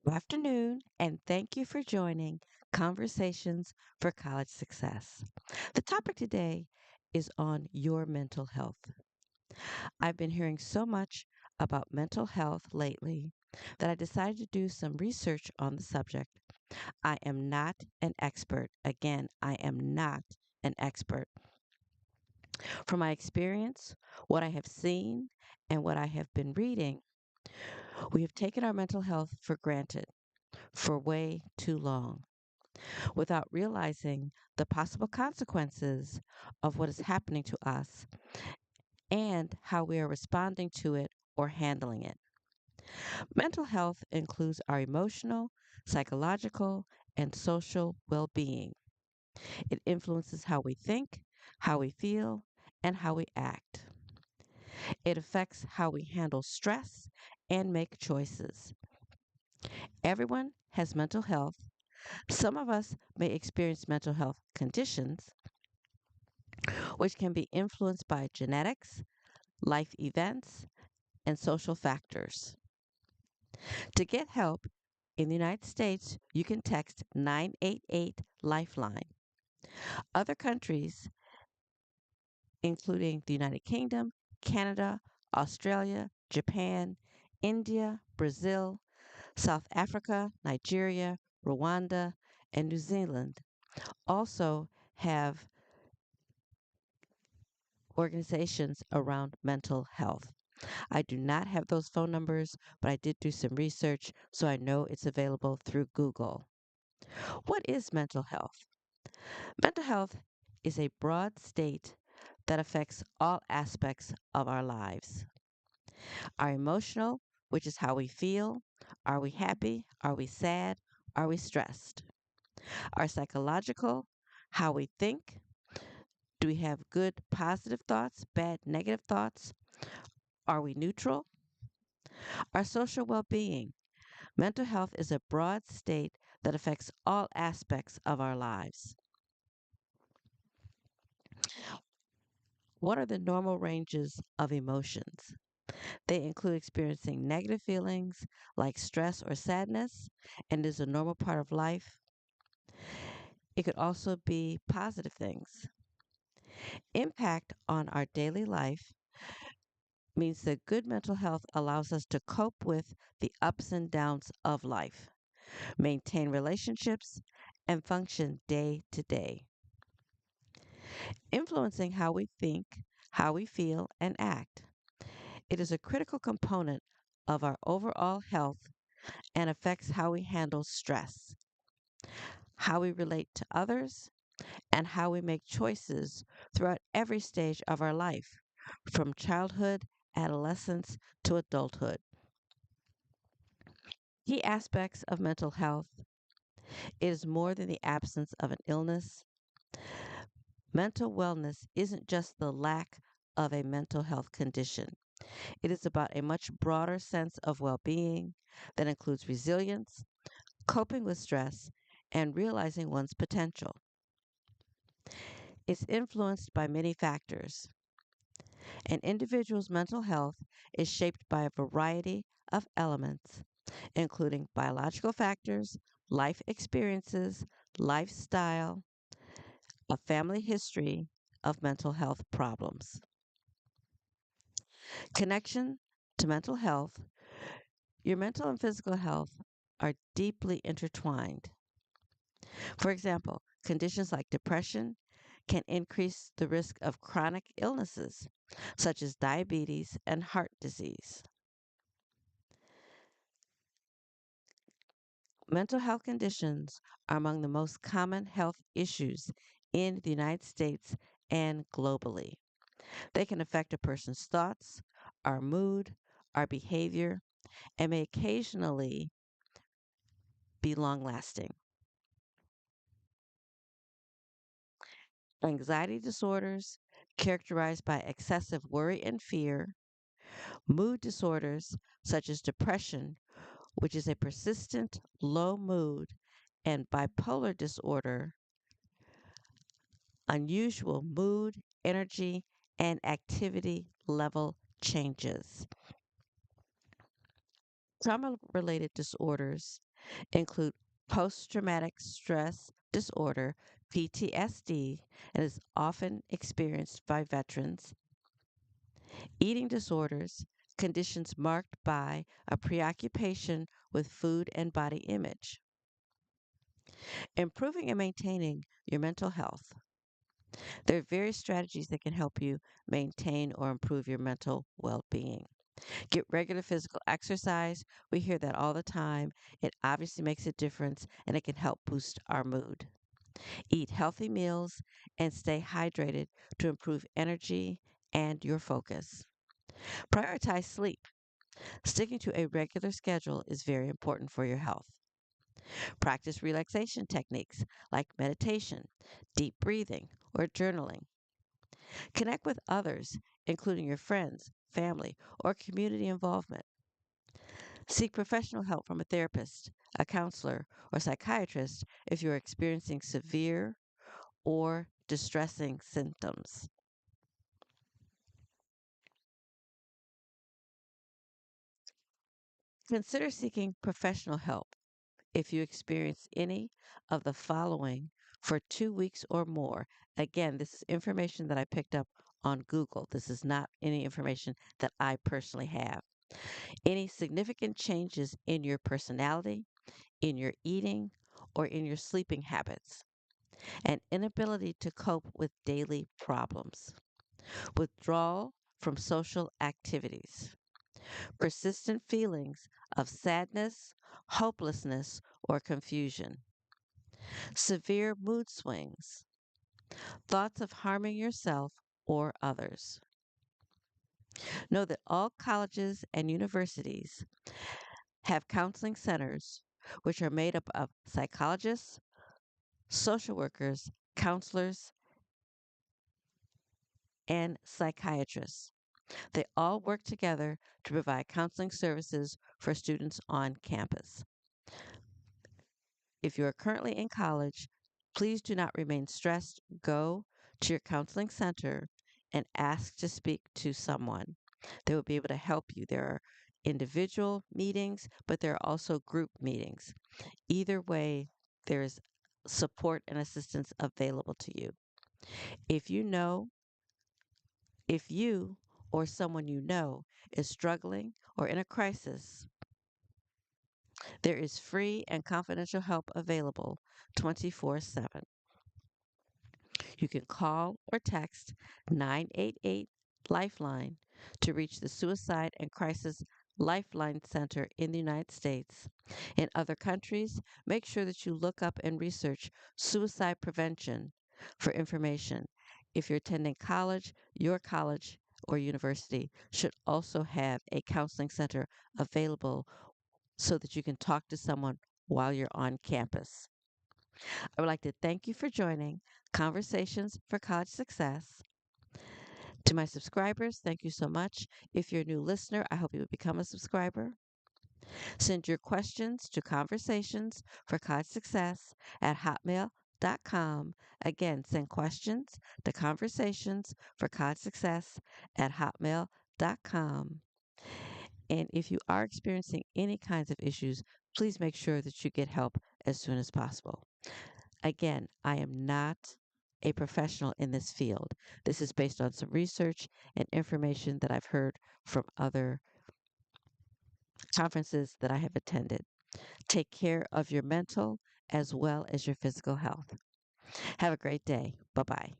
Good afternoon, and thank you for joining Conversations for College Success. The topic today is on your mental health. I've been hearing so much about mental health lately that I decided to do some research on the subject. I am not an expert. Again, I am not an expert. From my experience, what I have seen, and what I have been reading, we have taken our mental health for granted for way too long, without realizing the possible consequences of what is happening to us and how we are responding to it or handling it. Mental health includes our emotional, psychological, and social well being. It influences how we think, how we feel, and how we act. It affects how we handle stress and make choices. Everyone has mental health. Some of us may experience mental health conditions, which can be influenced by genetics, life events, and social factors. To get help in the United States, you can text 988 Lifeline. Other countries, including the United Kingdom, Canada, Australia, Japan, India, Brazil, South Africa, Nigeria, Rwanda, and New Zealand, also have organizations around mental health. I do not have those phone numbers, but I did do some research, so I know it's available through Google. What is mental health? Mental health is a broad state that affects all aspects of our lives. Our emotional, which is how we feel. Are we happy? Are we sad? Are we stressed? Our psychological, how we think. Do we have good positive thoughts, bad negative thoughts? Are we neutral? Our social well being. Mental health is a broad state that affects all aspects of our lives. What are the normal ranges of emotions? They include experiencing negative feelings like stress or sadness, and is a normal part of life. It could also be positive things. Impact on our daily life means that good mental health allows us to cope with the ups and downs of life, maintain relationships, and function day to day, influencing how we think, how we feel, and act. It is a critical component of our overall health and affects how we handle stress, how we relate to others, and how we make choices throughout every stage of our life, from childhood, adolescence, to adulthood. Key aspects of mental health: it is more than the absence of an illness. Mental wellness isn't just the lack of a mental health condition. It is about a much broader sense of well being that includes resilience, coping with stress, and realizing one's potential. It's influenced by many factors. An individual's mental health is shaped by a variety of elements, including biological factors, life experiences, lifestyle, a family history of mental health problems. Connection to mental health: your mental and physical health are deeply intertwined. For example, conditions like depression can increase the risk of chronic illnesses such as diabetes and heart disease. Mental health conditions are among the most common health issues in the United States and globally. They can affect a person's thoughts, our mood, our behavior, and may occasionally be long lasting. Anxiety disorders, characterized by excessive worry and fear, mood disorders such as depression, which is a persistent low mood, and bipolar disorder, unusual mood, energy, and activity level changes. Trauma related disorders include post traumatic stress disorder, PTSD, and is often experienced by veterans, eating disorders, conditions marked by a preoccupation with food and body image, improving and maintaining your mental health. There are various strategies that can help you maintain or improve your mental well being. Get regular physical exercise. We hear that all the time. It obviously makes a difference and it can help boost our mood. Eat healthy meals and stay hydrated to improve energy and your focus. Prioritize sleep. Sticking to a regular schedule is very important for your health. Practice relaxation techniques like meditation, deep breathing, or journaling. Connect with others, including your friends, family, or community involvement. Seek professional help from a therapist, a counselor, or psychiatrist if you are experiencing severe or distressing symptoms. Consider seeking professional help if you experience any of the following for 2 weeks or more. Again, this is information that I picked up on Google. This is not any information that I personally have. Any significant changes in your personality, in your eating, or in your sleeping habits, an inability to cope with daily problems, withdrawal from social activities, persistent feelings of sadness, hopelessness, or confusion, severe mood swings, thoughts of harming yourself or others. Know that all colleges and universities have counseling centers which are made up of psychologists, social workers, counselors, and psychiatrists. They all work together to provide counseling services for students on campus. If you are currently in college, please do not remain stressed. Go to your counseling center and ask to speak to someone. They will be able to help you. There are individual meetings, but there are also group meetings. Either way, there is support and assistance available to you. If you know, if you or someone you know is struggling or in a crisis, there is free and confidential help available 24/7. You can call or text 988 Lifeline to reach the Suicide and Crisis Lifeline Center in the United States. In other countries, make sure that you look up and research suicide prevention for information. If you're attending college, your college or university should also have a counseling center available so that you can talk to someone while you're on campus. I would like to thank you for joining Conversations for College Success. To my subscribers, thank you so much. If you're a new listener, I hope you will become a subscriber. Send your questions to Conversations for College Success at hotmail.com. Again, send questions to Conversations for College Success at hotmail.com. And if you are experiencing any kinds of issues, please make sure that you get help as soon as possible. Again, I am not a professional in this field. This is based on some research and information that I've heard from other conferences that I have attended. Take care of your mental as well as your physical health. Have a great day. Bye bye.